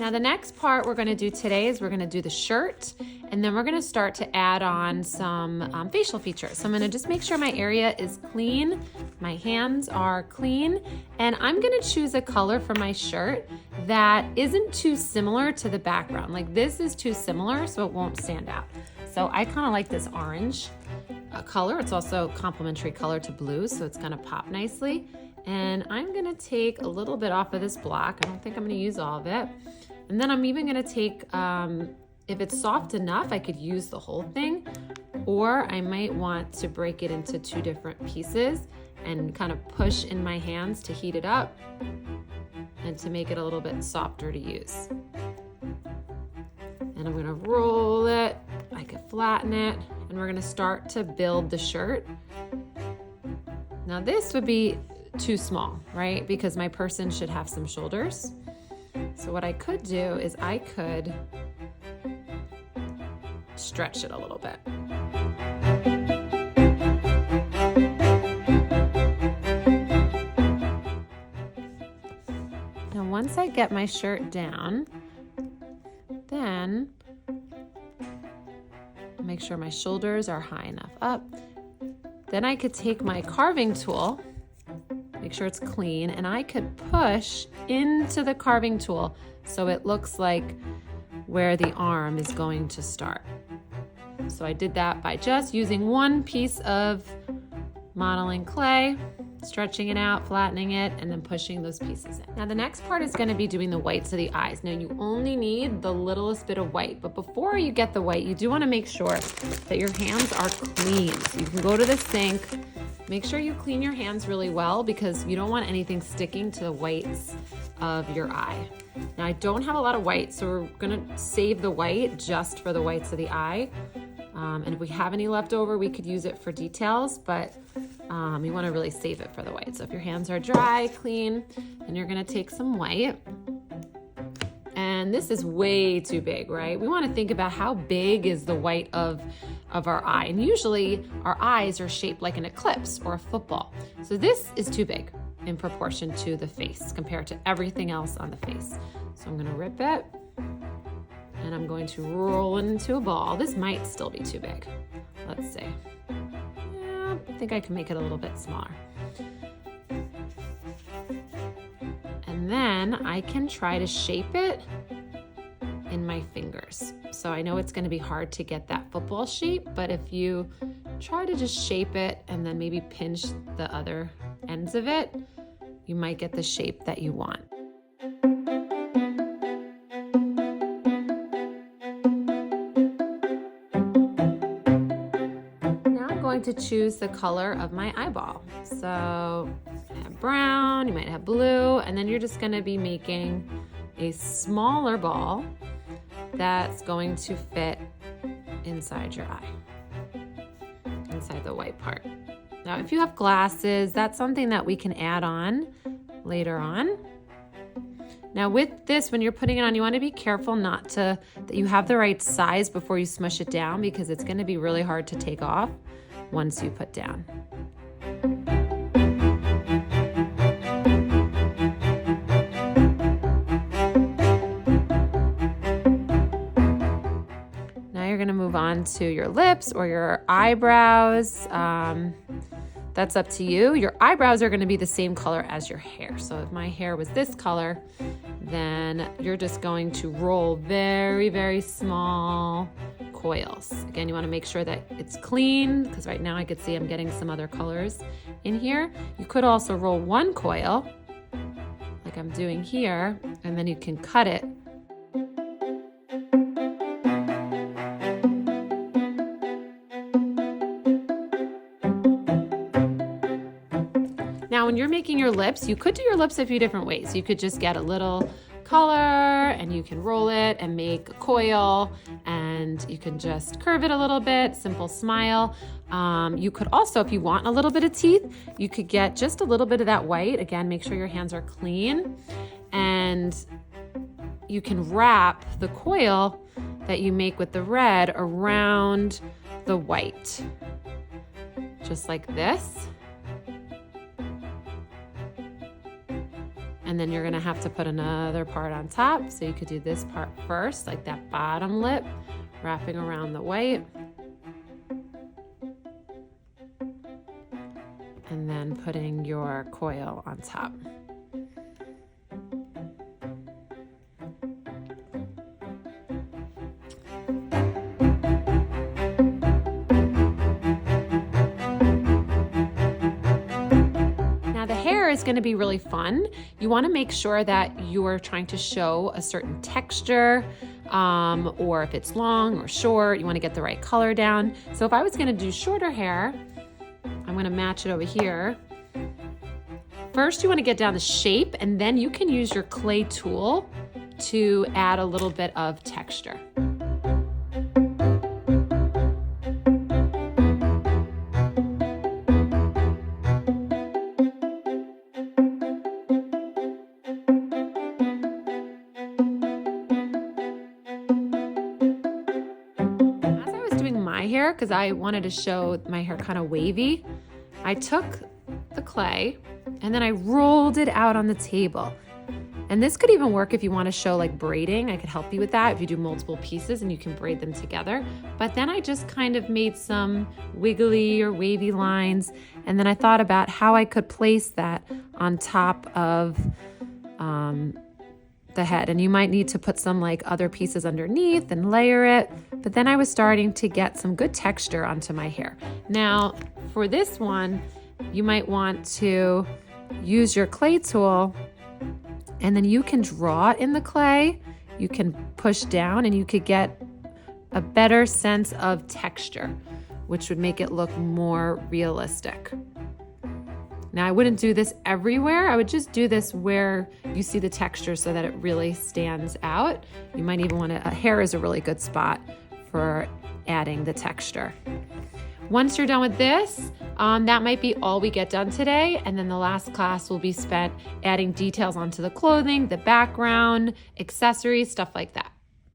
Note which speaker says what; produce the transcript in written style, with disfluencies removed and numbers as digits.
Speaker 1: Now the next part we're gonna do today is we're gonna do the shirt, and then we're gonna start to add on some facial features. So I'm gonna just make sure my area is clean, my hands are clean, and I'm gonna choose a color for my shirt that isn't too similar to the background. Like this is too similar, so it won't stand out. So I kind of like this orange color. It's also complementary color to blue, so it's gonna pop nicely. And I'm gonna take a little bit off of this block. I don't think I'm gonna use all of it. And then I'm even gonna take, if it's soft enough, I could use the whole thing, or I might want to break it into two different pieces and kind of push in my hands to heat it up and to make it a little bit softer to use. And I'm gonna roll it, I could flatten it, and we're gonna start to build the shirt. Now this would be too small, right? Because my person should have some shoulders. So what I could do is I could stretch it a little bit. Now once I get my shirt down, then make sure my shoulders are high enough up. Then I could take my carving tool, make sure it's clean, and I could push into the carving tool so it looks like where the arm is going to start. So I did that by just using one piece of modeling clay, stretching it out, flattening it, and then pushing those pieces in. Now the next part is gonna be doing the whites of the eyes. Now you only need the littlest bit of white, but before you get the white, you do wanna make sure that your hands are clean. So you can go to the sink, make sure you clean your hands really well because you don't want anything sticking to the whites of your eye. Now I don't have a lot of white, so we're gonna save the white just for the whites of the eye. And if we have any left over, we could use it for details, but you wanna really save it for the white. So if your hands are dry, clean, then you're gonna take some white. And this is way too big, right? We wanna think about how big is the white of our eye. And usually our eyes are shaped like an eclipse or a football. So this is too big in proportion to the face compared to everything else on the face. So I'm gonna rip it and I'm going to roll it into a ball. This might still be too big. Let's see. Yeah, I think I can make it a little bit smaller. And then I can try to shape it in my fingers. So I know it's gonna be hard to get that football shape, but if you try to just shape it and then maybe pinch the other ends of it, you might get the shape that you want. Now I'm going to choose the color of my eyeball. So I have brown, you might have blue, and then you're just gonna be making a smaller ball that's going to fit inside your eye, inside the white part. Now, if you have glasses, that's something that we can add on later on. Now with this, when you're putting it on, you want to be careful that you have the right size before you smush it down because it's going to be really hard to take off once you put down. Gonna move on to your lips or your eyebrows. That's up to you. Your eyebrows are gonna be the same color as your hair. So if my hair was this color, then you're just going to roll very, very small coils. Again, you wanna make sure that it's clean because right now I could see I'm getting some other colors in here. You could also roll one coil like I'm doing here, and then you can cut it. Now, when you're making your lips, you could do your lips a few different ways. You could just get a little color and you can roll it and make a coil, and you can just curve it a little bit, simple smile. You could also, if you want a little bit of teeth, you could get just a little bit of that white. Again, make sure your hands are clean, and you can wrap the coil that you make with the red around the white, just like this. And then you're gonna have to put another part on top. So you could do this part first, like that bottom lip, wrapping around the white. And then putting your coil on top. Is going to be really fun. You want to make sure that you're trying to show a certain texture, or if it's long or short, you want to get the right color down. So if I was going to do shorter hair, I'm going to match it over here. First, you want to get down the shape, and then you can use your clay tool to add a little bit of texture. Hair, because I wanted to show my hair kind of wavy, I took the clay and then I rolled it out on the table. And this could even work if you want to show like braiding. I could help you with that if you do multiple pieces and you can braid them together. But then I just kind of made some wiggly or wavy lines, and then I thought about how I could place that on top of the head. And you might need to put some like other pieces underneath and layer it. But then I was starting to get some good texture onto my hair. Now for this one, you might want to use your clay tool, and then you can draw it in the clay. You can push down and you could get a better sense of texture, which would make it look more realistic. Now I wouldn't do this everywhere. I would just do this where you see the texture so that it really stands out. You might even want to, hair is a really good spot for adding the texture. Once you're done with this, that might be all we get done today. And then the last class will be spent adding details onto the clothing, the background, accessories, stuff like that.